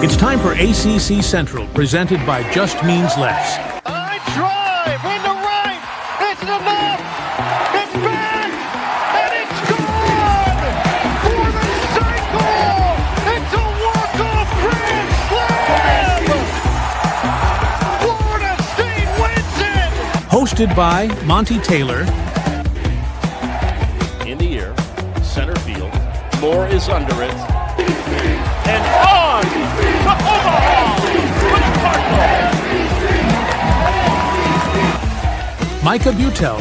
It's time for ACC Central, presented by Just Means Less. I drive into right. It's enough. It's back. And it's gone for the cycle. It's a walk-off grand slam. Florida State wins it. Hosted by Monty Taylor. In the air, center field. Moore is under it. And on to Omaha for the Cardinals. Micah Butel.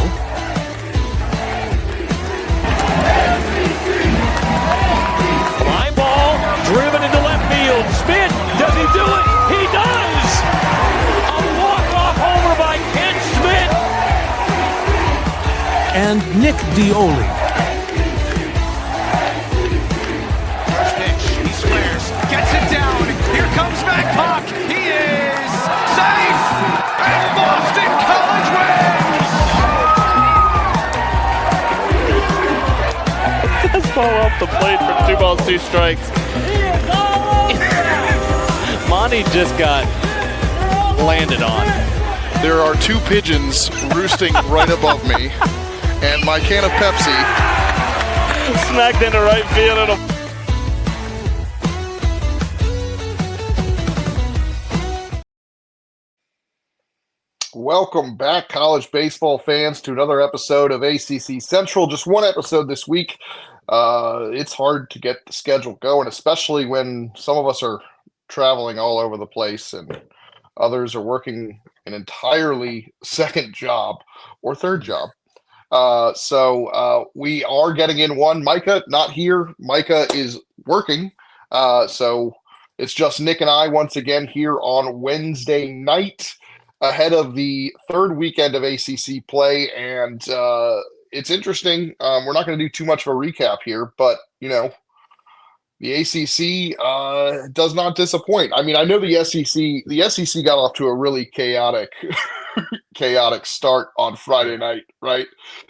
Fly ball driven into left field. Smith, does he do it? He does! A walk-off homer by Ken Smith. And Nick Dioli. Gets it down. Here comes Mac. He is safe. And Boston College wins. This ball off the plate for 2 balls, 2 strikes. Monty just got landed on. There are 2 pigeons roosting right above me, and my can of Pepsi. Smacked into right field. And Welcome back, college baseball fans, to another episode of ACC Central. Just one episode this week. It's hard to get the schedule going, especially when some of us are traveling all over the place and others are working an entirely second job or third job. So we are getting in one. Micah, not here. Micah is working. So it's just Nick and I once again here on Wednesday night, ahead of the third weekend of ACC play, and it's interesting. We're not going to do too much of a recap here, but, you know, the ACC does not disappoint. I mean, I know the SEC got off to a really chaotic start on Friday night, right?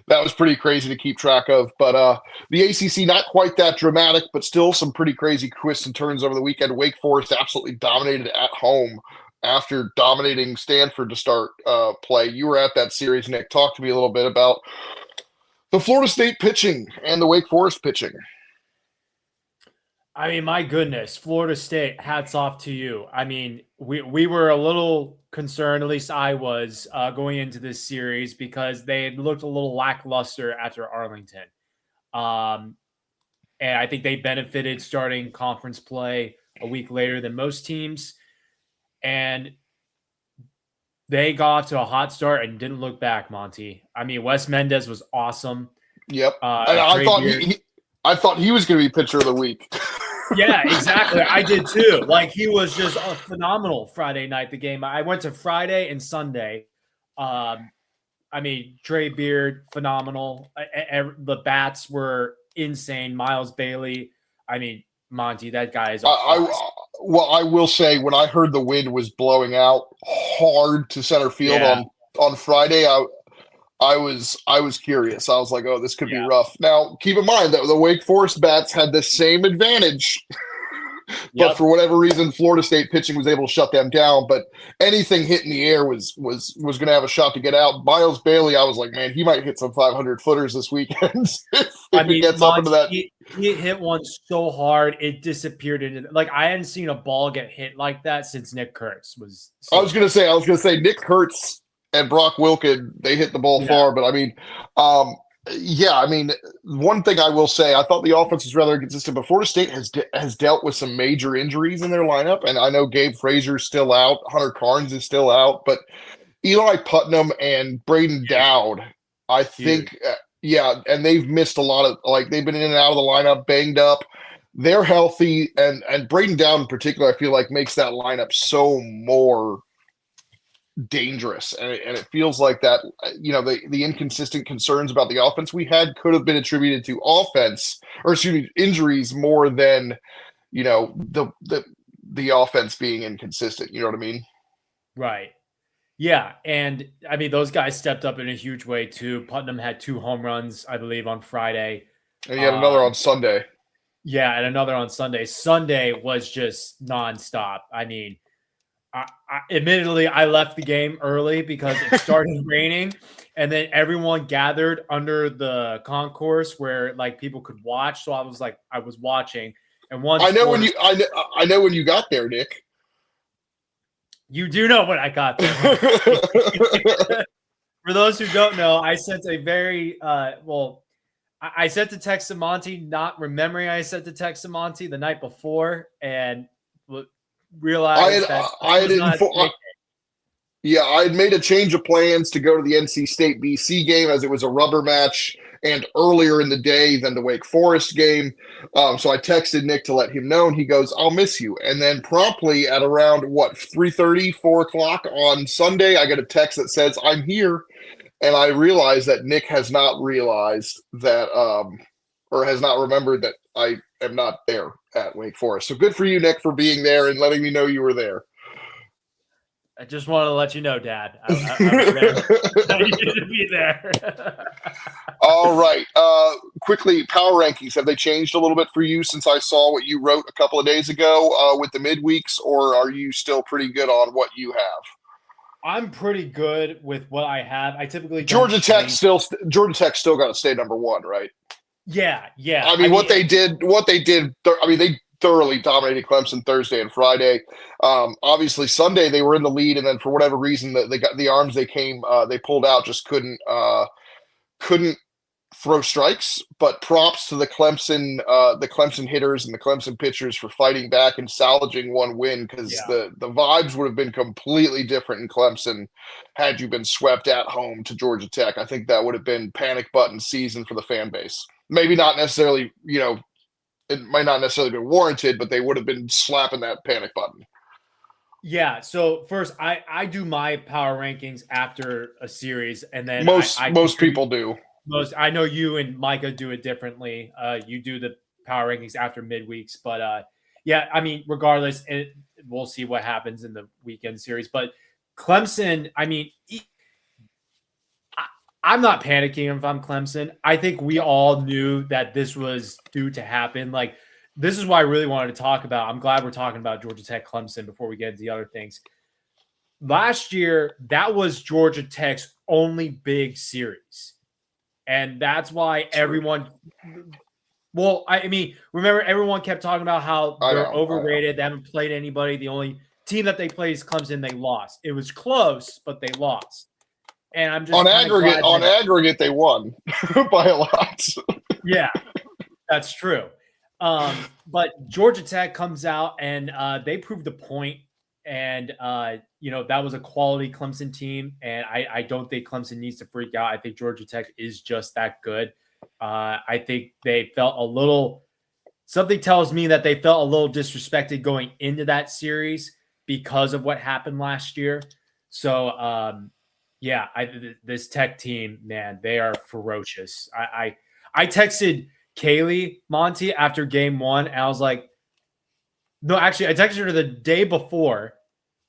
That was pretty crazy to keep track of, but the ACC, not quite that dramatic, but still some pretty crazy twists and turns over the weekend. Wake Forest absolutely dominated at home after dominating Stanford to start play. You were at that series, Nick. Talk to me a little bit about the Florida State pitching and the Wake Forest pitching. I mean, my goodness, Florida State, hats off to you. I mean, we were a little concerned, at least I was, going into this series because they had looked a little lackluster after Arlington. And I think they benefited starting conference play a week later than most teams. And they got off to a hot start and didn't look back, Monty. I mean, Wes Mendez was awesome. Yep. And I thought he was going to be pitcher of the week. Yeah, exactly. I did too. Like, he was just phenomenal Friday night, the game. I went to Friday and Sunday. I mean, Trey Beard, phenomenal. The bats were insane. Miles Bailey. I mean, Monty, that guy is Well, I will say, when I heard the wind was blowing out hard to center field on Friday, I was curious. I was like, oh, this could be rough. Now, keep in mind that the Wake Forest bats had the same advantage, but for whatever reason, Florida State pitching was able to shut them down. But anything hit in the air was going to have a shot to get out. Miles Bailey, I was like, man, he might hit some 500-footers this weekend if he gets up into that. He hit one so hard it disappeared into I hadn't seen a ball get hit like that since Nick Kurtz was. I was gonna say Nick Kurtz and Brock Wilken, they hit the ball far, but I mean, one thing I will say, I thought the offense was rather consistent, but Florida State has dealt with some major injuries in their lineup, and I know Gabe Frazier's still out, Hunter Carnes is still out, but Eli Putnam and Braden Dowd, I think. And they've missed a lot of, they've been in and out of the lineup, banged up. They're healthy, and Braden Dowd in particular, I feel like makes that lineup so more dangerous. And it feels like that, the inconsistent concerns about the offense we had could have been attributed to injuries more than, the offense being inconsistent. You know what I mean? Right. Yeah, and I mean, those guys stepped up in a huge way too. Putnam had 2 home runs, I believe, on Friday. And he had another on Sunday. Yeah, and another on Sunday. Sunday was just nonstop. I mean, admittedly, I left the game early because it started raining, and then everyone gathered under the concourse where like people could watch. So I was watching, and once I know when you got there, Nick. You do know when I got there. For those who don't know, I sent a very I sent the text to Monty, not remembering I sent the text to Monty the night before, and realized I had made a change of plans to go to the NC State BC game as it was a rubber match and earlier in the day than the Wake Forest game. So I texted Nick to let him know, and he goes, "I'll miss you." And then promptly at around 3:30, 4 o'clock on Sunday, I get a text that says, "I'm here." And I realized that Nick has not realized that, or has not remembered that I am not there at Wake Forest. So good for you, Nick, for being there and letting me know you were there. I just wanted to let you know, Dad. I was there. I needed to be there. All right. Quickly, power rankings. Have they changed a little bit for you since I saw what you wrote a couple of days ago with the midweeks, or are you still pretty good on what you have? I'm pretty good with what I have. I typically Georgia Tech still got to stay number one, right? Yeah. I mean, they thoroughly dominated Clemson Thursday and Friday. Obviously Sunday they were in the lead, and then for whatever reason they got the arms they pulled out, just couldn't throw strikes. But props to the Clemson hitters and the Clemson pitchers for fighting back and salvaging one win, because the vibes would have been completely different in Clemson had you been swept at home to Georgia Tech. I think that would have been panic button season for the fan base. Maybe not necessarily, it might not necessarily be warranted, but they would have been slapping that panic button. Yeah. So first, I do my power rankings after a series, and then most people do. I know you and Micah do it differently. You do the power rankings after midweeks, but yeah, I mean, regardless, we'll see what happens in the weekend series. But Clemson, I mean, I'm not panicking if I'm Clemson. I think we all knew that this was due to happen. Like, this is what I really wanted to talk about. I'm glad we're talking about Georgia Tech Clemson before we get into the other things. Last year, that was Georgia Tech's only big series. And that's why everyone – well, I mean, remember everyone kept talking about how they're overrated. They haven't played anybody. The only team that they played is Clemson. They lost. It was close, but they lost. And I'm just on aggregate, they won by a lot. Yeah, that's true. But Georgia Tech comes out and they proved the point. And, that was a quality Clemson team. And I don't think Clemson needs to freak out. I think Georgia Tech is just that good. I think they felt something tells me that they felt a little disrespected going into that series because of what happened last year. So, yeah, this Tech team, man, they are ferocious. I texted Kaylee, Monty, after game one, and I was like, no, actually, I texted her the day before.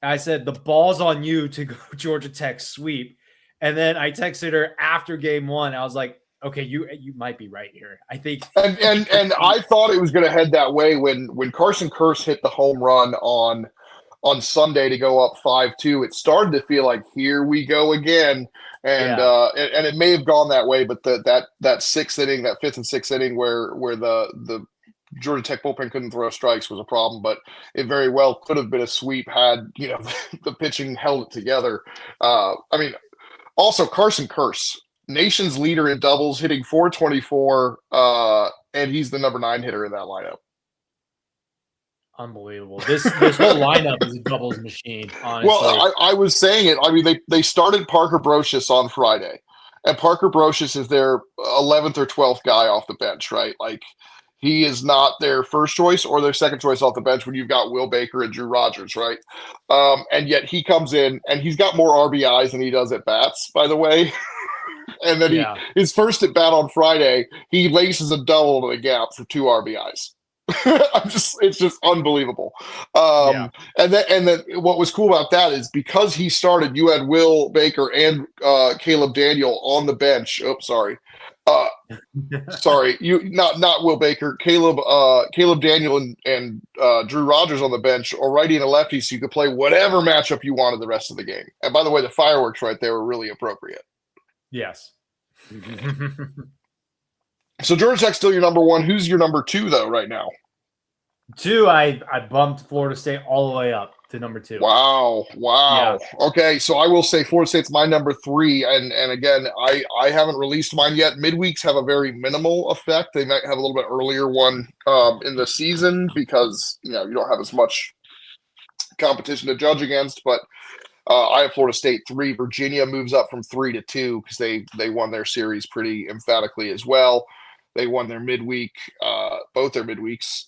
I said, the ball's on you to go Georgia Tech sweep. And then I texted her after game one. I was like, okay, you might be right here. I think. And I thought it was going to head that way when Carson Curse hit the home run on Sunday to go up 5-2. It started to feel like, here we go again. And and it may have gone that way, but that sixth inning, that fifth and sixth inning where the Georgia Tech bullpen couldn't throw strikes was a problem, but it very well could have been a sweep had, the pitching held it together. I mean, also Carson Curse, nation's leader in doubles, hitting .424, and he's the number 9 hitter in that lineup. Unbelievable. This whole lineup is a doubles machine, honestly. Well, I was saying it. I mean, they started Parker Brocious on Friday, and Parker Brocious is their 11th or 12th guy off the bench, right? Like, he is not their first choice or their second choice off the bench when you've got Will Baker and Drew Rogers, right? And yet he comes in, and he's got more RBIs than he does at bats, by the way. And then his first at bat on Friday, he laces a double to the gap for 2 RBIs. It's just unbelievable. And then what was cool about that is because he started, you had Will Baker and Caleb Daniel on the bench. Sorry, not Will Baker, Caleb Daniel and Drew Rogers on the bench, or righty and a lefty, so you could play whatever matchup you wanted the rest of the game. And by the way, the fireworks right there were really appropriate. Yes. So Georgia Tech's still your number one. Who's your number two though right now? 2, I bumped Florida State all the way up to number 2. Wow. Yeah. Okay, so I will say Florida State's my number 3, and again, I haven't released mine yet. Midweeks have a very minimal effect. They might have a little bit earlier one in the season because you don't have as much competition to judge against. But I have Florida State 3. Virginia moves up from 3 to 2 because they won their series pretty emphatically as well. They won their midweek, both their midweeks,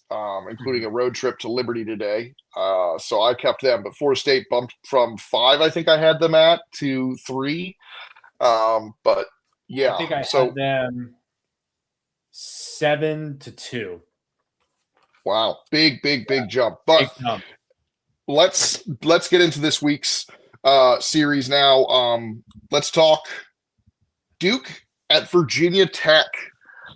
including a road trip to Liberty today. So I kept them, but Florida State bumped from 5, I think I had them at, to 3. But yeah, I think I had them 7 to 2. Wow, big jump. But Big jump. let's get into this week's series now. Let's talk Duke at Virginia Tech.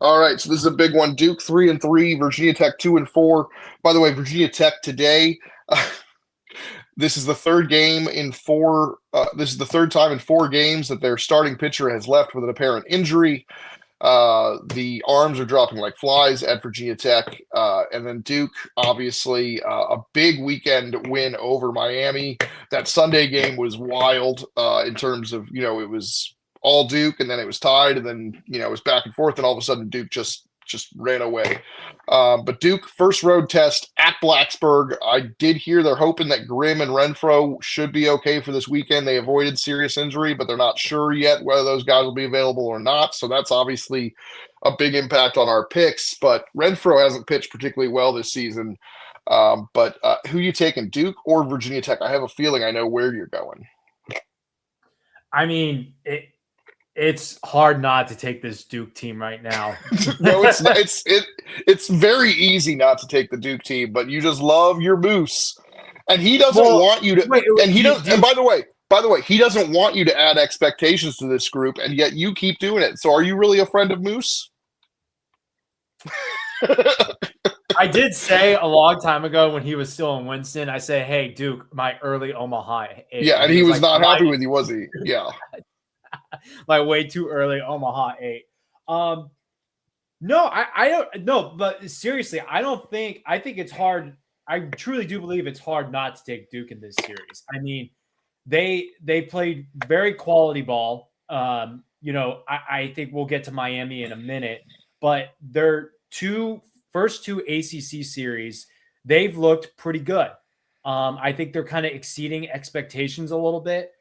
All right, so this is a big one. Duke 3-3, Virginia Tech 2-4. By the way, Virginia Tech today. This is the third game in 4. This is the third time in 4 games that their starting pitcher has left with an apparent injury. The arms are dropping like flies at Virginia Tech, and then Duke, obviously, a big weekend win over Miami. That Sunday game was wild in terms of it was all Duke, and then it was tied, and then it was back and forth, and all of a sudden Duke just ran away. But Duke first road test at Blacksburg. I did hear they're hoping that Grimm and Renfro should be okay for this weekend. They avoided serious injury, but they're not sure yet whether those guys will be available or not. So that's obviously a big impact on our picks. But Renfro hasn't pitched particularly well this season. But who you taking, Duke or Virginia Tech? I have a feeling I know where you're going. I mean, it's hard not to take this Duke team right now. No, it's not. It's very easy not to take the Duke team, but you just love your Moose, and he doesn't want you to. And he doesn't. And by the way, he doesn't want you to add expectations to this group, and yet you keep doing it. So, are you really a friend of Moose? I did say a long time ago when he was still in Winston, I said, "Hey, Duke, my early Omaha." Yeah, and he was not happy with you, was he? Yeah. Like way too early, Omaha 8. No, I don't. No, but seriously, I think it's hard. I truly do believe it's hard not to take Duke in this series. I mean, they played very quality ball. I think we'll get to Miami in a minute, but their first two ACC series, they've looked pretty good. I think they're kind of exceeding expectations a little bit.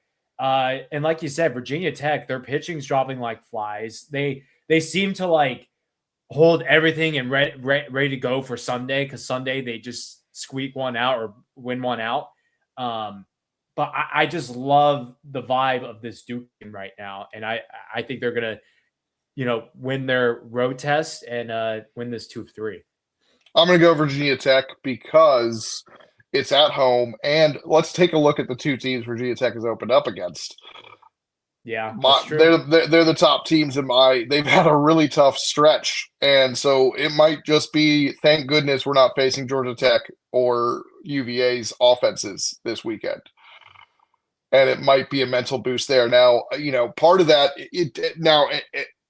And like you said, Virginia Tech, their pitching's dropping like flies. They seem to hold everything and ready to go for Sunday, because Sunday they just squeak one out or win one out. But I just love the vibe of this Duke team right now, and I think they're gonna win their road test and win this 2-3. I'm gonna go Virginia Tech because it's at home, and let's take a look at the 2 teams Virginia Tech has opened up against. Yeah, they're the top teams they've had a really tough stretch, and so it might just be, thank goodness we're not facing Georgia Tech or UVA's offenses this weekend, and it might be a mental boost there. Now, part of that,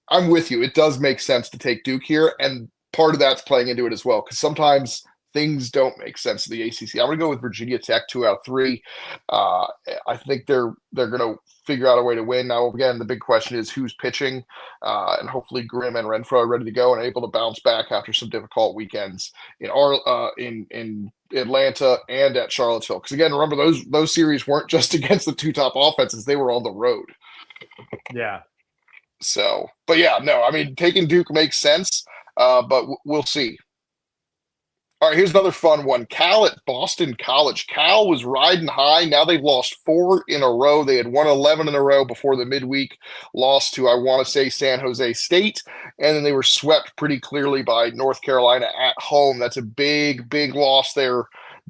I'm with you. It does make sense to take Duke here, and part of that's playing into it as well, because sometimes things don't make sense to the ACC. I'm going to go with Virginia Tech 2 out of 3. I think they're going to figure out a way to win. Now, again, the big question is who's pitching, and hopefully Grimm and Renfro are ready to go and able to bounce back after some difficult weekends in Atlanta and at Charlottesville. Because again, remember those series weren't just against the 2 top offenses; they were on the road. Yeah. So, but yeah, no, I mean, taking Duke makes sense, but we'll see. All right, here's another fun one. Cal at Boston College. Cal was riding high. Now they've lost 4 in a row. They had won 11 in a row before the midweek loss to, I want to say, San Jose State. And then they were swept pretty clearly by North Carolina at home. That's a big, big loss there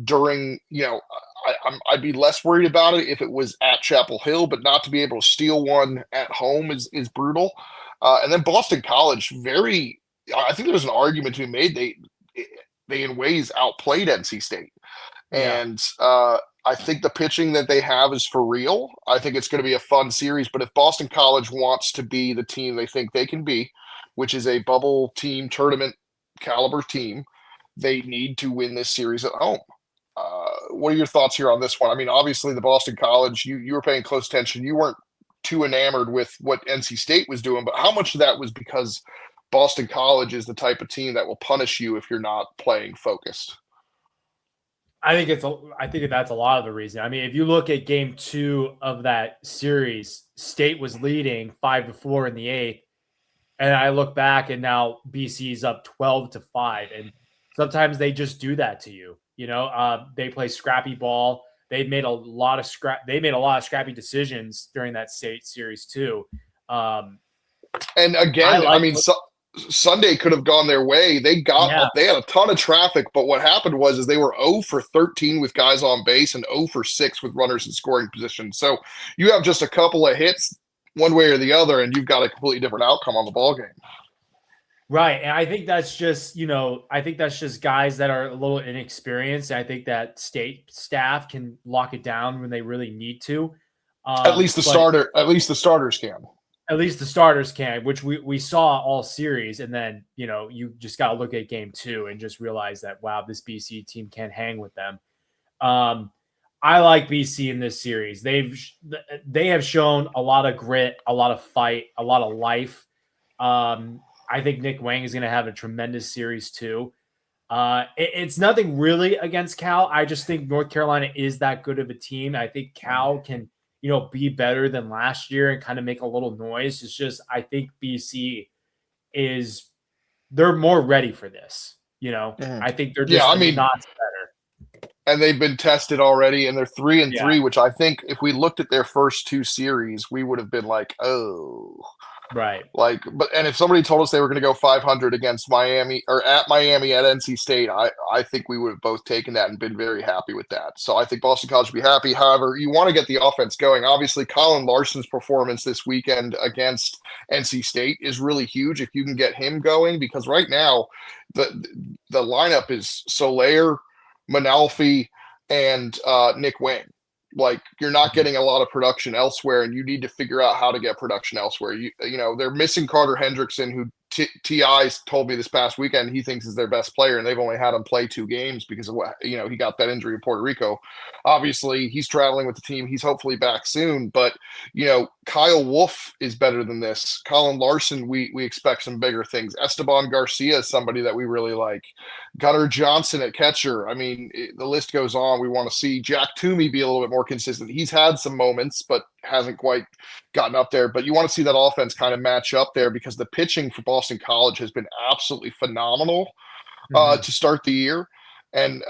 during, I'd be less worried about it if it was at Chapel Hill, but not to be able to steal one at home is brutal. And then Boston College, I think there was an argument to be made. They in ways outplayed NC State. And I think the pitching that they have is for real. I think it's going to be a fun series. But if Boston College wants to be the team they think they can be, which is a bubble team tournament caliber team, they need to win this series at home. What are your thoughts here on this one? I mean, obviously the Boston College, you were paying close attention. You weren't too enamored with what NC State was doing, but how much of that was because Boston College is the type of team that will punish you if you're not playing focused? I think that's a lot of the reason. I mean, if you look at game 2 of that series, State was leading 5-4 in the 8th. And I look back and now BC's up 12-5. And sometimes they just do that to you. You know, they play scrappy ball. They made a lot of scrappy decisions during that State series too. And again, Sunday could have gone their way. They had a ton of traffic, but what happened was they were 0 for 13 with guys on base and 0 for 6 with runners in scoring position. So you have just a couple of hits one way or the other, and you've got a completely different outcome on the ball game. Right. And I think that's just, guys that are a little inexperienced. I think that State staff can lock it down when they really need to. At least the starters can. At least the starters can, which we saw all series. And then, you just got to look at game 2 and just realize that, wow, this BC team can't hang with them. I like BC in this series. They have shown a lot of grit, a lot of fight, a lot of life. I think Nick Wang is going to have a tremendous series too. It's nothing really against Cal. I just think North Carolina is that good of a team. I think Cal can, be better than last year and kind of make a little noise. It's just, I think BC they're more ready for this. I think they're just not better. And they've been tested already, and they're 3-3, which I think if we looked at their first 2 series, we would have been like, oh. Right. And if somebody told us they were going to go 500 against Miami or at Miami at NC State, I think we would have both taken that and been very happy with that. So I think Boston College would be happy. However, you want to get the offense going. Obviously, Colin Larson's performance this weekend against NC State is really huge if you can get him going, because right now the lineup is Soler, Manalfi, and Nick Wang. Like, you're not getting a lot of production elsewhere, and you need to figure out how to get production elsewhere. They're missing Carter Hendrickson, who T.I. told me this past weekend he thinks is their best player, and they've only had him play 2 games because of what, he got that injury in Puerto Rico. Obviously, he's traveling with the team. He's hopefully back soon, but, Kyle Wolf is better than this. Colin Larson, we expect some bigger things. Esteban Garcia is somebody that we really like. Gunnar Johnson at catcher. I mean, the list goes on. We want to see Jack Toomey be a little bit more consistent. He's had some moments, but hasn't quite gotten up there. But you want to see that offense kind of match up there, because the pitching for Boston College has been absolutely phenomenal to start the year. And,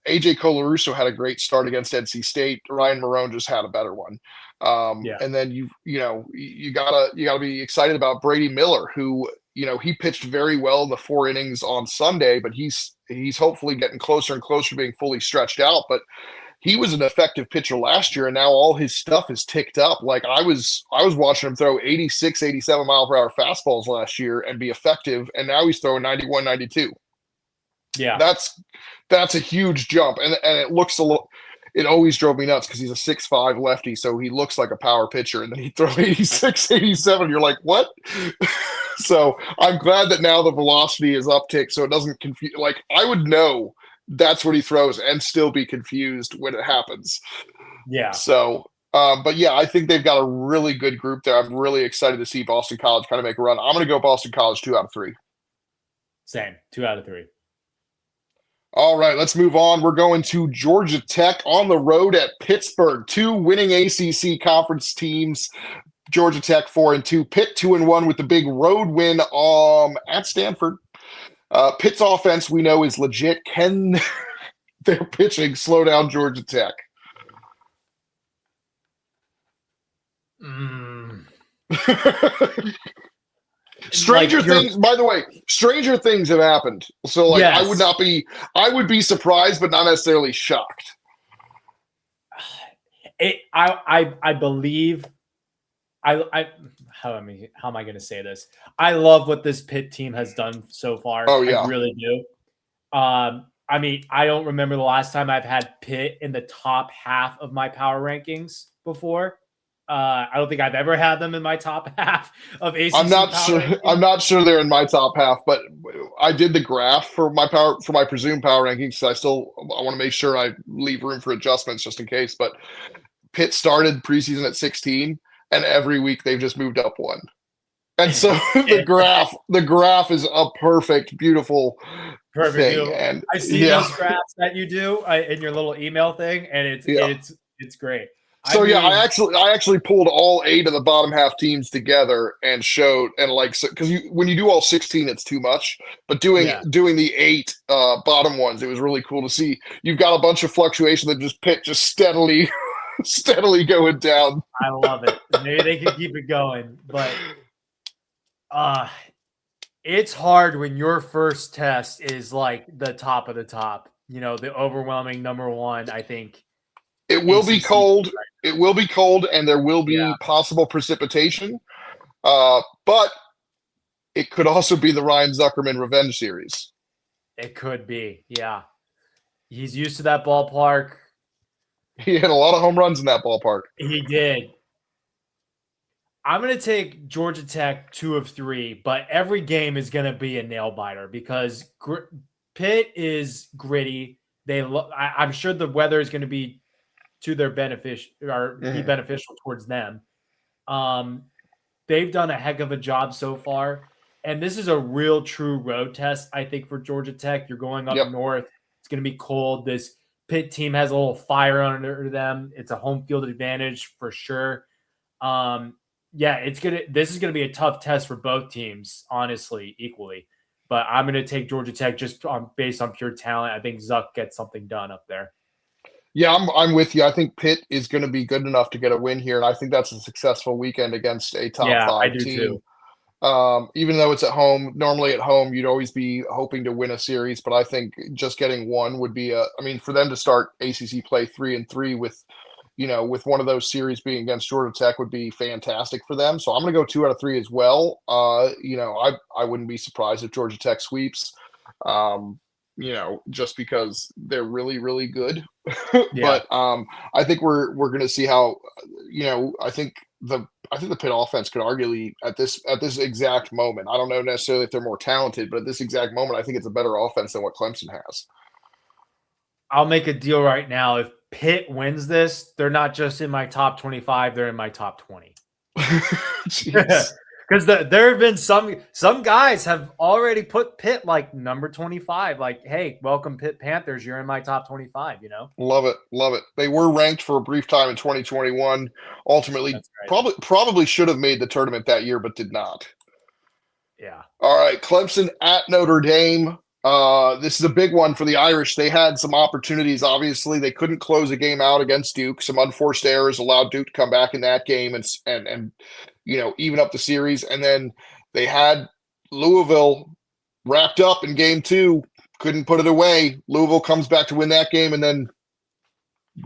AJ Colarusso had a great start against NC State. Ryan Marone just had a better one. And then you gotta be excited about Brady Miller, who, he pitched very well in the 4 innings on Sunday, but he's hopefully getting closer and closer to being fully stretched out. But he was an effective pitcher last year, and now all his stuff is ticked up. Like, I was watching him throw 86, 87 mile per hour fastballs last year and be effective, and now he's throwing 91, 92. Yeah, that's a huge jump, and it looks a little. It always drove me nuts because he's a 6'5" lefty, so he looks like a power pitcher, and then he throws 86, 87. You're like, what? So I'm glad that now the velocity is uptick, so it doesn't confuse. Like, I would know that's what he throws and still be confused when it happens. Yeah. So, but yeah, I think they've got a really good group there. I'm really excited to see Boston College kind of make a run. I'm going to go Boston College 2 out of 3. Same, 2 out of 3. All right, let's move on. We're going to Georgia Tech on the road at Pittsburgh. 2 winning ACC conference teams. Georgia Tech 4-2. Pitt 2-1 with the big road win at Stanford. Pitt's offense, we know, is legit. Can their pitching slow down Georgia Tech? Stranger things, by the way, stranger things have happened. So, like, yes. I would be surprised, but not necessarily shocked. I believe How am I going to say this? I love what this Pitt team has done so far. Oh, yeah. I really do. I mean, I don't remember the last time I've had Pitt in the top half of my power rankings before. I don't think I've ever had them in my top half of ACC. I'm not sure. Rankings. I'm not sure they're in my top half, but I did the graph for my presumed power rankings. So I want to make sure I leave room for adjustments just in case. But Pitt started preseason at 16, and every week they've just moved up one. And so the graph is a perfect, beautiful thing. Beautiful. And I see those graphs that you do in your little email thing, and it's great. So I actually pulled all 8 of the bottom half teams together and showed, and because when you do all 16, it's too much. But doing the 8 bottom ones, it was really cool to see. You've got a bunch of fluctuation that just Pitt just steadily going down. I love it. Maybe they can keep it going, but it's hard when your first test is like the top of the top. You know, the overwhelming number one. I think it will be cold. It will be cold, and there will be possible precipitation. But it could also be the Ryan Zuckerman revenge series. It could be, yeah. He's used to that ballpark. He hit a lot of home runs in that ballpark. He did. I'm going to take Georgia Tech 2 of 3, but every game is going to be a nail biter because Pitt is gritty. I'm sure the weather is going to be to their benefit or be beneficial towards them. They've done a heck of a job so far. And this is a real true road test, I think, for Georgia Tech. You're going up north. It's going to be cold. This Pitt team has a little fire under them. It's a home field advantage for sure. This is going to be a tough test for both teams, honestly, equally. But I'm going to take Georgia Tech just based on pure talent. I think Zuck gets something done up there. Yeah, I'm with you. I think Pitt is going to be good enough to get a win here, and I think that's a successful weekend against a top 5 team. Too. Even though it's at home, normally at home you'd always be hoping to win a series, but I think just getting one would be for them to start ACC play 3-3 with one of those series being against Georgia Tech would be fantastic for them. So I'm going to go 2 out of 3 as well. I wouldn't be surprised if Georgia Tech sweeps. Just because they're really, really good. But I think we're going to see how, I think the Pitt offense could arguably at this exact moment. I don't know necessarily if they're more talented, but at this exact moment, I think it's a better offense than what Clemson has. I'll make a deal right now. If Pitt wins this, they're not just in my top 25; they're in my top 20. Because there have been some guys have already put Pitt like number 25. Like, hey, welcome Pitt Panthers. You're in my top 25. Love it. They were ranked for a brief time in 2021. Ultimately, probably should have made the tournament that year, but did not. Yeah. All right, Clemson at Notre Dame. This is a big one for the Irish. They had some opportunities. Obviously, they couldn't close a game out against Duke. Some unforced errors allowed Duke to come back in that game and even up the series. And then they had Louisville wrapped up in game 2, couldn't put it away. Louisville comes back to win that game and then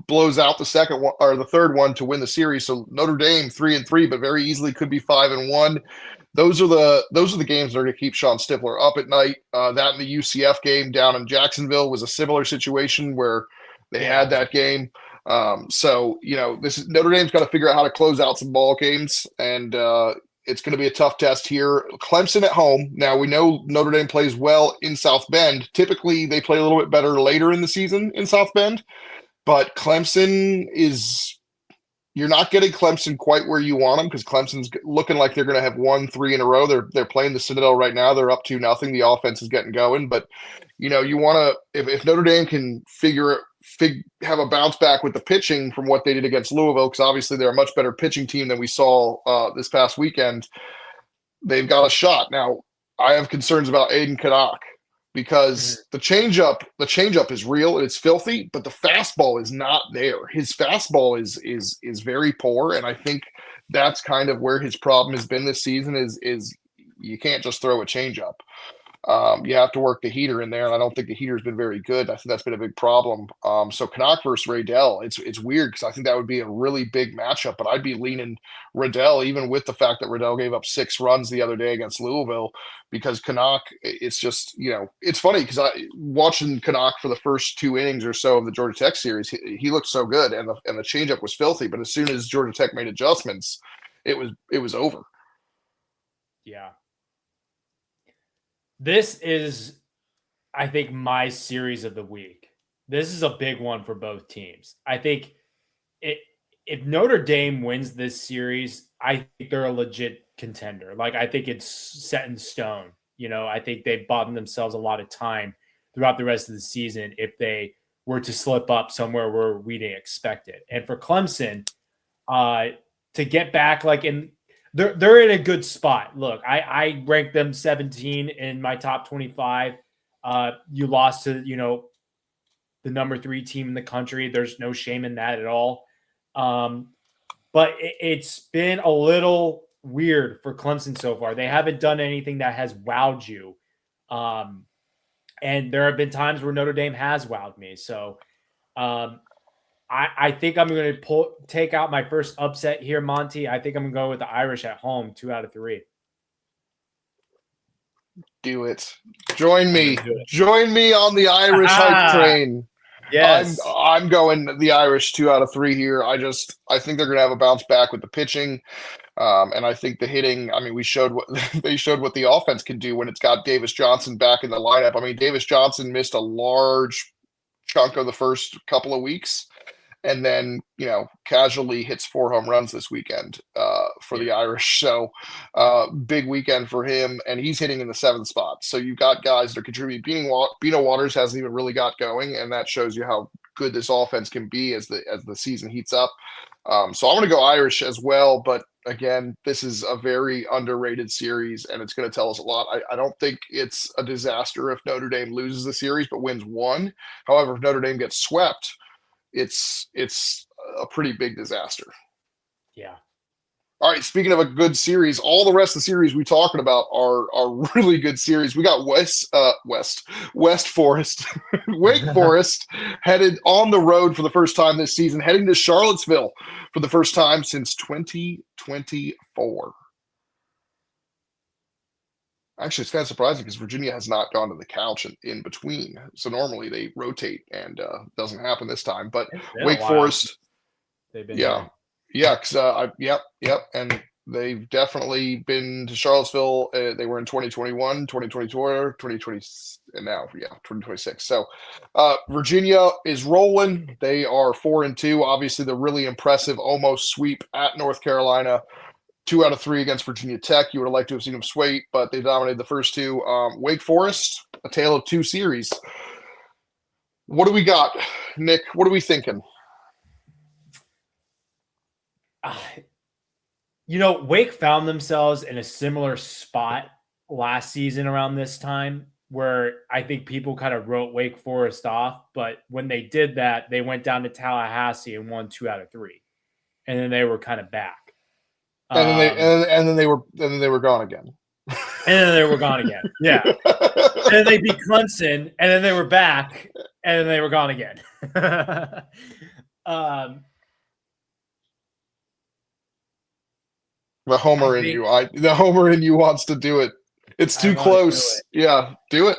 blows out the second one or the third one to win the series. So Notre Dame 3-3, but very easily could be 5-1. Those are the games that are going to keep Sean Stifler up at night. That and the UCF game down in Jacksonville was a similar situation where they had that game. Notre Dame's got to figure out how to close out some ball games, and it's going to be a tough test here. Clemson at home. Now, we know Notre Dame plays well in South Bend. Typically, they play a little bit better later in the season in South Bend, but Clemson is – you're not getting Clemson quite where you want them because Clemson's looking like they're going to have won 3 in a row. They're playing the Citadel right now. They're up 2-0. The offense is getting going, but you want to if Notre Dame can have a bounce back with the pitching from what they did against Louisville, because obviously they're a much better pitching team than we saw this past weekend. They've got a shot. Now, I have concerns about Aiden Kanak because the changeup is real and it's filthy, but the fastball is not there. His fastball is very poor, and I think that's kind of where his problem has been this season. Is you can't just throw a changeup. you have to work the heater in there, and I don't think the heater's been very good. I think that's been a big problem. So Canuck versus Riddell, it's weird because I think that would be a really big matchup, but I'd be leaning Riddell, even with the fact that Riddell gave up 6 runs the other day against Louisville, because Canuck, it's just, it's funny because I watching Canuck for the first 2 innings or so of the Georgia Tech series, he looked so good, and the changeup was filthy, but as soon as Georgia Tech made adjustments, it was over. Yeah. This is, I think, my series of the week. This is a big one for both teams. I think if Notre Dame wins this series, I think they're a legit contender. Like, I think it's set in stone. I think they've bought themselves a lot of time throughout the rest of the season if they were to slip up somewhere where we didn't expect it. And for Clemson, to get back, they're in a good spot. Look, I ranked them 17 in my top 25. You lost to, the number 3 team in the country. There's no shame in that at all. But it's been a little weird for Clemson so far. They haven't done anything that has wowed you. And there have been times where Notre Dame has wowed me. So I think I'm going to take out my first upset here, Monty. I think I'm going to go with the Irish at home, 2 out of 3. Do it. Join me. Join me on the Irish hype train. Yes. I'm going the Irish 2 out of 3 here. I think they're going to have a bounce back with the pitching. And I think the hitting, they showed what the offense can do when it's got Davis Johnson back in the lineup. Davis Johnson missed a large chunk of the first couple of weeks, and then, casually hits 4 home runs this weekend for the Irish. So big weekend for him, and he's hitting in the 7th spot. So you've got guys that are contributing. Bino Waters hasn't even really got going, and that shows you how good this offense can be as the season heats up. So I'm going to go Irish as well, but again, this is a very underrated series, and it's going to tell us a lot. I don't think it's a disaster if Notre Dame loses the series but wins 1. However, if Notre Dame gets swept, it's a pretty big disaster. Yeah. All right. Speaking of a good series, all the rest of the series we talking about are really good series. We got West Forest, Wake Forest headed on the road for the first time this season, heading to Charlottesville for the first time since 2024. Actually, it's kind of surprising because Virginia has not gone to the couch in between. So normally they rotate, and doesn't happen this time. But Wake Forest, they've been yeah, because yep, and they've definitely been to Charlottesville. They were in 2021, 2024, 2020, and now 2026. So Virginia is rolling. They are 4-2. Obviously, the really impressive almost sweep at North Carolina. 2 out of 3 against Virginia Tech. You would have liked to have seen them sweep, but they dominated the first 2. Wake Forest, a tale of 2 series. What do we got, Nick? What are we thinking? Wake found themselves in a similar spot last season around this time, where I think people kind of wrote Wake Forest off. But when they did that, they went down to Tallahassee and won 2 out of 3. And then they were kind of back. And then they were gone again. And then they were gone again. Yeah. And then they beat Clemson, and then they were back, and then they were gone again. The homer in you wants to do it. It's too close. Yeah, do it.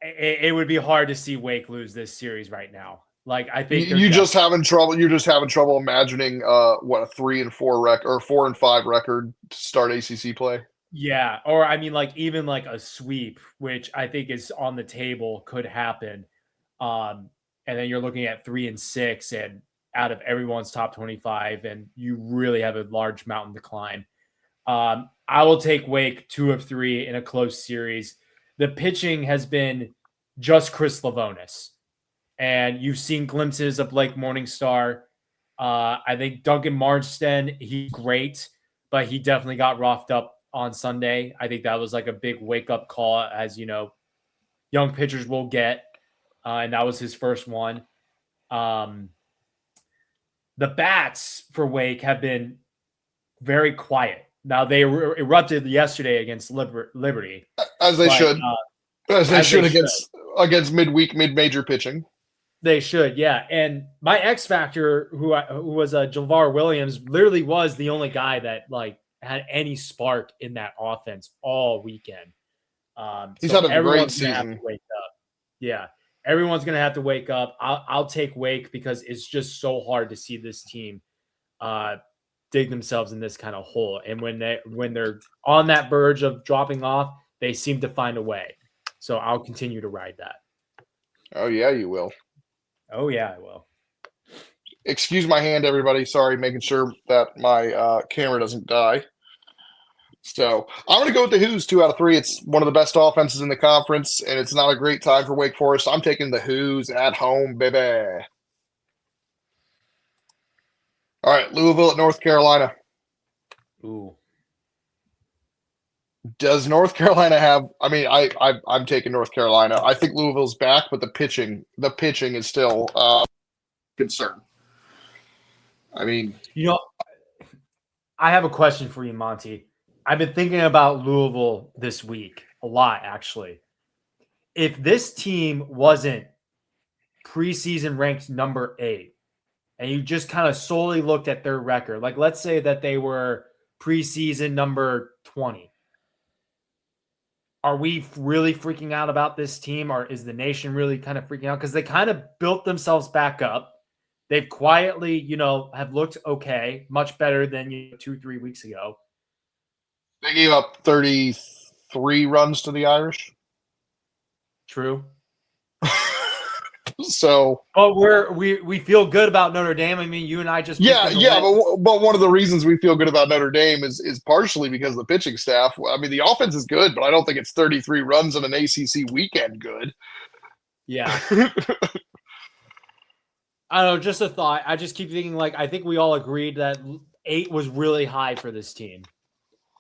It would be hard to see Wake lose this series right now. Like, I think you're just having trouble imagining a 3-4 record or 4-5 record to start ACC play. Yeah, or even a sweep, which I think is on the table, could happen. And then you're looking at 3-6, and out of everyone's top 25, and you really have a large mountain to climb. I will take Wake 2 of 3 in a close series. The pitching has been just Chris Lavonis. And you've seen glimpses of Blake Morningstar. I think Duncan Marsden, he's great, but he definitely got roughed up on Sunday. I think that was like a big wake-up call, as young pitchers will get. And that was his first one. The bats for Wake have been very quiet Now they erupted yesterday against Liberty, as they should, as they should against mid-major pitching. They should, yeah. And my X factor, who was Javar Williams, literally was the only guy that like had any spark in that offense all weekend. He's so had a great season. Have to wake up. Yeah, everyone's gonna have to wake up. I'll take Wake because it's just so hard to see this team dig themselves in this kind of hole. And when they're on that verge of dropping off, they seem to find a way. So I'll continue to ride that. Oh yeah, you will. Oh yeah, I will. Excuse my hand, everybody. Sorry, making sure that my camera doesn't die. So I'm going to go with the Who's 2 out of 3. It's one of the best offenses in the conference, and it's not a great time for Wake Forest. I'm taking the Who's at home, baby. All right, Louisville at North Carolina. Ooh. Does North Carolina have? I mean, I'm taking North Carolina. I think Louisville's back, but the pitching is still concern. I mean, I have a question for you, Monty. I've been thinking about Louisville this week a lot, actually. If this team wasn't preseason ranked number 8, and you just kind of solely looked at their record, like let's say that they were preseason number 20, are we really freaking out about this team, or is the nation really kind of freaking out? Because they kind of built themselves back up. They've quietly, have looked okay, much better than 2-3 weeks ago. They gave up 33 runs to the Irish. True. So, but we feel good about Notre Dame. I mean, you and I just but one of the reasons we feel good about Notre Dame is partially because of the pitching staff. I mean, the offense is good, but I don't think it's 33 runs in an ACC weekend good. Yeah. I don't know, just a thought. I just keep thinking, like, I think we all agreed that 8 was really high for this team,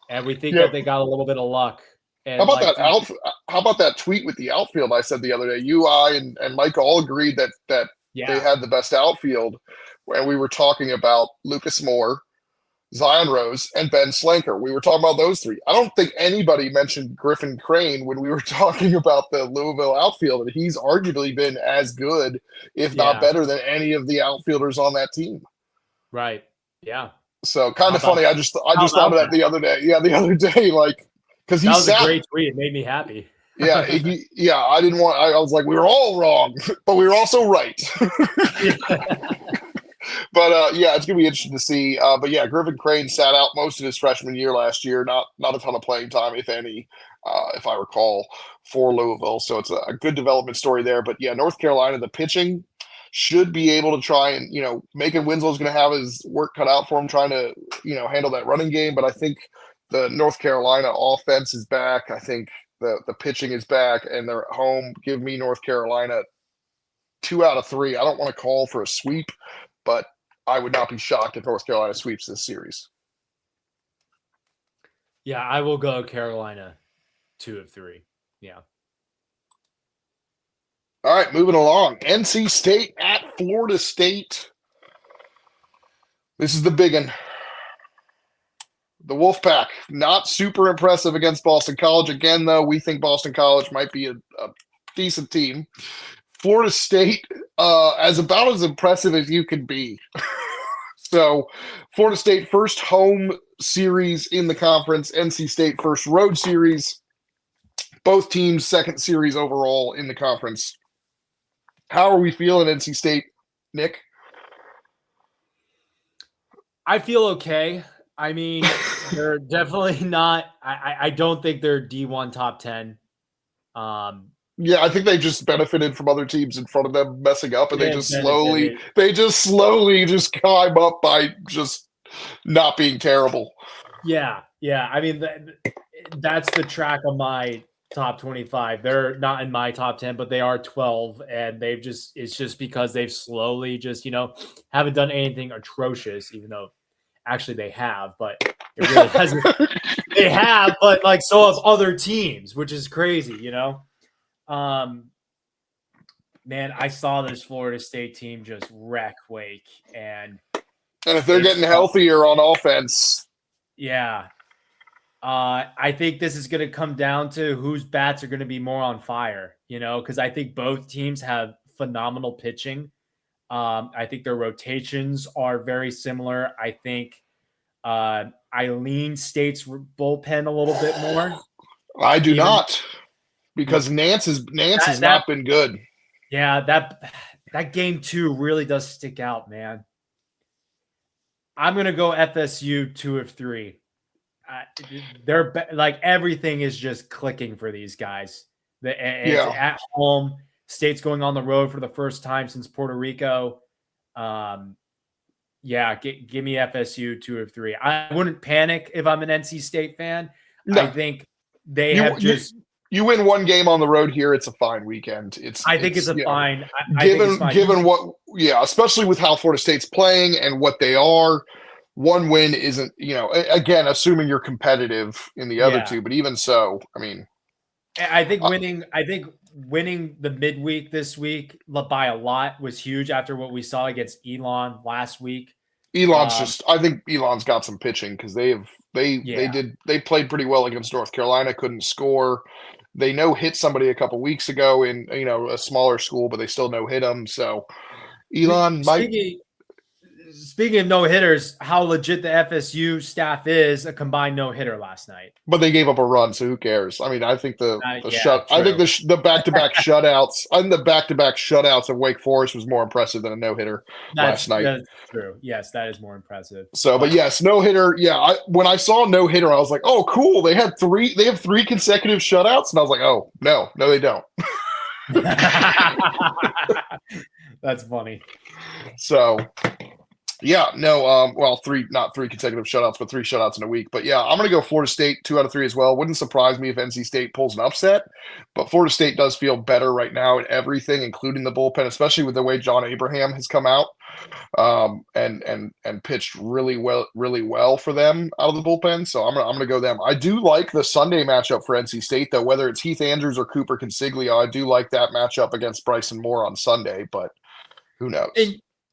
and we think that they got a little bit of luck. And how about that tweet with the outfield I said the other day? You, I, and Mike all agreed that they had the best outfield, and we were talking about Lucas Moore, Zion Rose, and Ben Slanker. We were talking about those 3. I don't think anybody mentioned Griffin Crane when we were talking about the Louisville outfield, and he's arguably been as good, if not better, than any of the outfielders on that team. Right. Yeah. So kind of funny. I just thought of that the other day. Yeah, the other day, like. Because that was a great tweet. It made me happy. I didn't want. I was like, we were all wrong, but we were also right. But it's gonna be interesting to see. But yeah, Griffin Crane sat out most of his freshman year last year. Not a ton of playing time, if any, if I recall, for Louisville. So it's a good development story there. But yeah, North Carolina, the pitching should be able to try and Macon Winslow's going to have his work cut out for him, trying to handle that running game. But I think the North Carolina offense is back. I think the pitching is back, and they're at home. Give me North Carolina 2 out of 3. I don't want to call for a sweep, but I would not be shocked if North Carolina sweeps this series. Yeah, I will go Carolina 2 of 3. Yeah. All right, moving along. NC State at Florida State. This is the big one. The Wolfpack, not super impressive against Boston College. Again, though, we think Boston College might be a decent team. Florida State, as about as impressive as you can be. So, Florida State, first home series in the conference. NC State, first road series. Both teams, second series overall in the conference. How are we feeling, NC State, Nick? I feel okay. I mean, they're definitely not. I don't think they're D1 top 10. Yeah, I think they just benefited from other teams in front of them messing up, and they just slowly just climb up by just not being terrible. Yeah. I mean, that's the track of my top 25. They're not in my top 10, but they are 12, and it's just because they've slowly just haven't done anything atrocious, even though. Actually, they have, but it really hasn't. They have, but like so have other teams, which is crazy, Man, I saw this Florida State team just wreck Wake, and if they're getting healthier on offense, yeah, I think this is going to come down to whose bats are going to be more on fire, because I think both teams have phenomenal pitching. I think their rotations are very similar. I think I lean State's bullpen a little bit more. I do not, because Nance has not been good. Yeah, that game 2 really does stick out, man. I'm going to go FSU 2 of 3. They're like everything is just clicking for these guys. It's at home. State's going on the road for the first time since Puerto Rico. Give me FSU 2 of 3. I wouldn't panic if I'm an NC State fan. No. I think you win one game on the road here. It's a fine weekend. I think it's fine. Given what, especially with how Florida State's playing and what they are. One win isn't, again, assuming you're competitive in the other two, but even so, I mean, I think winning the midweek this week by a lot was huge after what we saw against Elon last week. I think Elon's got some pitching because they played pretty well against North Carolina, couldn't score. They hit somebody a couple weeks ago in, a smaller school, but they still hit them. So Elon Speaking of no-hitters, how legit the FSU staff is, a combined no-hitter last night. But they gave up a run, so who cares? I mean, I think the back-to-back shutouts. I think the back-to-back shutouts of Wake Forest was more impressive than a no-hitter last night. That's true. Yes, that is more impressive. So, but yes, no-hitter. Yeah, when I saw no-hitter, I was like, oh, cool. They have 3 consecutive shutouts, and I was like, oh, no, they don't. That's funny. So. Yeah, no, not 3 consecutive shutouts, but 3 shutouts in a week. But yeah, I'm going to go Florida State 2 out of 3 as well. Wouldn't surprise me if NC State pulls an upset, but Florida State does feel better right now at everything, including the bullpen, especially with the way John Abraham has come out and pitched really well for them out of the bullpen. So I'm gonna go them. I do like the Sunday matchup for NC State, though, whether it's Heath Andrews or Cooper Consiglio. I do like that matchup against Bryson Moore on Sunday, but who knows?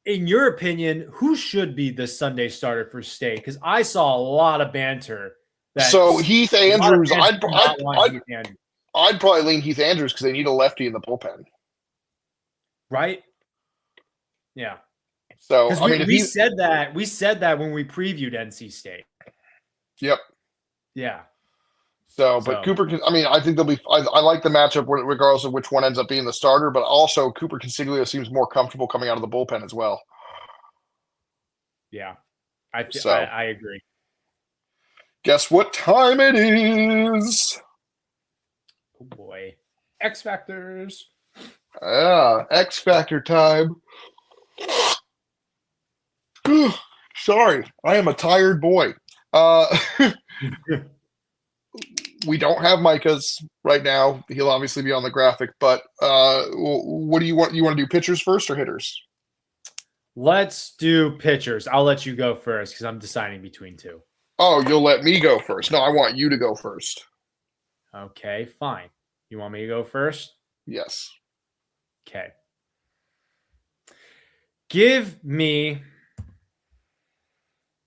In your opinion, who should be the Sunday starter for State? Because I saw a lot of banter. So Heath Andrews, I'd probably lean Heath Andrews because they need a lefty in the bullpen. Right? Yeah. So we said that when we previewed NC State. Yep. Yeah. But Cooper, I think they'll be. I like the matchup regardless of which one ends up being the starter. But also, Cooper Consiglio seems more comfortable coming out of the bullpen as well. Yeah, I agree. Guess what time it is? Oh boy, X Factors. X Factor time. Sorry, I am a tired boy. We don't have Micah's right now. He'll obviously be on the graphic, but what do you want? You want to do pitchers first or hitters? Let's do pitchers. I'll let you go first because I'm deciding between 2. Oh, you'll let me go first. No, I want you to go first. Okay, fine. You want me to go first? Yes. Okay. Give me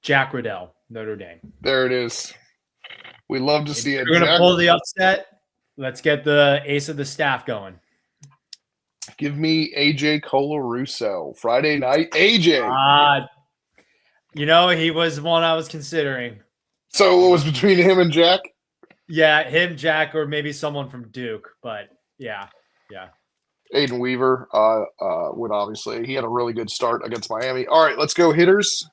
Jack Riddell, Notre Dame. There it is. We love to see it. We're going to pull the upset. Let's get the ace of the staff going. Give me AJ Colarusso. Friday night, AJ. He was one I was considering. So it was between him and Jack? Yeah, him, Jack, or maybe someone from Duke. But yeah. Aiden Weaver would obviously. He had a really good start against Miami. All right, let's go hitters.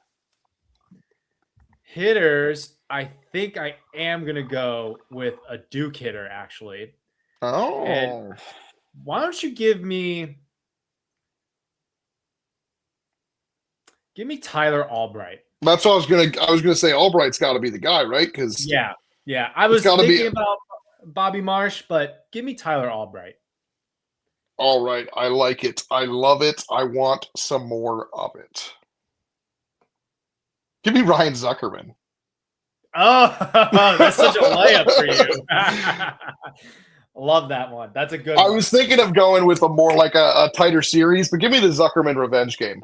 Hitters, I think I am going to go with a Duke hitter, actually. Oh. And why don't you give me Tyler Albright? That's what I was gonna say. Albright's got to be the guy, right? Because yeah. I was thinking about Bobby Marsh, but give me Tyler Albright. All right, I like it. I love it. I want some more of it. Give me Ryan Zuckerman. Oh, that's such a layup for you. Love that one. That's a good one. I was thinking of going with a more like a tighter series, but give me the Zuckerman revenge game.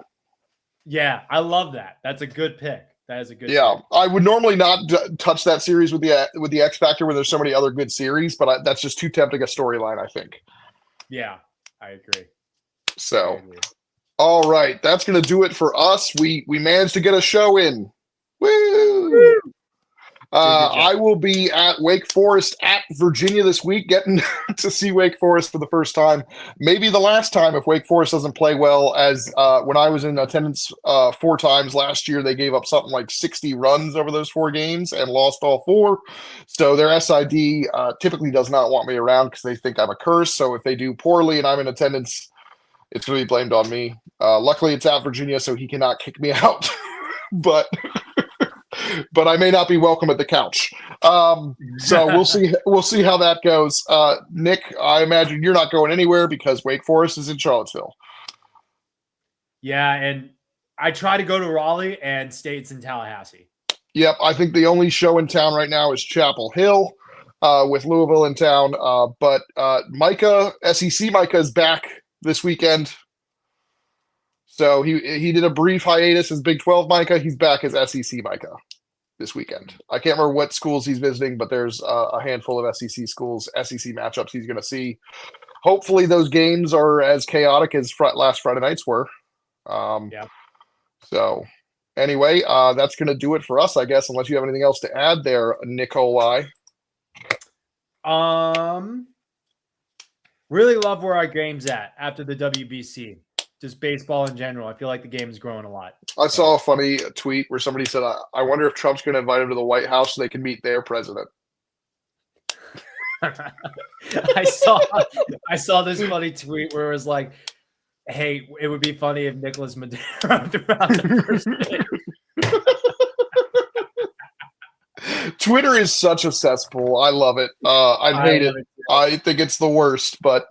Yeah, I love that. That's a good pick. That is a good. Yeah, pick. I would normally not touch that series with the X Factor when there's so many other good series, but that's just too tempting a storyline, I think. Yeah, I agree. So, all right, that's going to do it for us. We managed to get a show in. Woo! I will be at Wake Forest at Virginia this week, getting to see Wake Forest for the first time. Maybe the last time if Wake Forest doesn't play well, as when I was in attendance 4 times last year, they gave up something like 60 runs over those 4 games and lost all 4. So their SID typically does not want me around because they think I'm a curse. So if they do poorly and I'm in attendance, it's going to be blamed on me. Luckily, it's at Virginia, so he cannot kick me out. but I may not be welcome at the couch. So we'll see. We'll see how that goes. Nick, I imagine you're not going anywhere because Wake Forest is in Charlottesville. Yeah, and I try to go to Raleigh, and State's in Tallahassee. Yep, I think the only show in town right now is Chapel Hill, with Louisville in town. But Micah, SEC Micah, is back this weekend. So he did a brief hiatus as Big 12 Micah. He's back as SEC Micah this weekend. I can't remember what schools he's visiting, but there's a handful of SEC schools, SEC matchups he's going to see. Hopefully those games are as chaotic as last Friday nights were. Yeah. So anyway, that's going to do it for us, I guess, unless you have anything else to add there, Nikolai. Really love where our game's at after the WBC. Just baseball in general. I feel like the game is growing a lot. I saw a funny tweet where somebody said, I wonder if Trump's going to invite him to the White House so they can meet their president. I saw this funny tweet where it was like, hey, it would be funny if Nicholas Madera throughout the first day. Twitter is such a cesspool. I love it. I hate it. I think it's the worst. But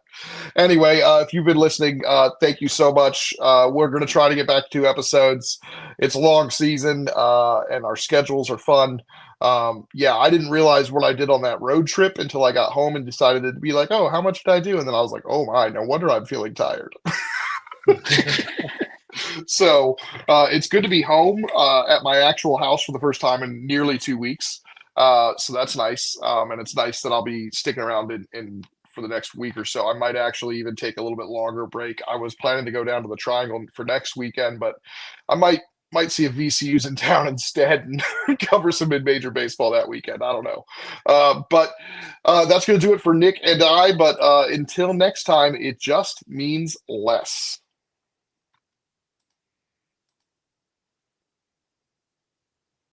anyway, if you've been listening, thank you so much. We're going to try to get back to 2 episodes. It's a long season, and our schedules are fun. I didn't realize what I did on that road trip until I got home and decided to be like, oh, how much did I do? And then I was like, oh my, no wonder I'm feeling tired. So it's good to be home at my actual house for the first time in nearly 2 weeks. So that's nice. And it's nice that I'll be sticking around in for the next week or so. I might actually even take a little bit longer break. I was planning to go down to the Triangle for next weekend, but I might see if VCU's in town instead and cover some mid-major baseball that weekend. I don't know. But that's going to do it for Nick and I. But until next time, it just means less.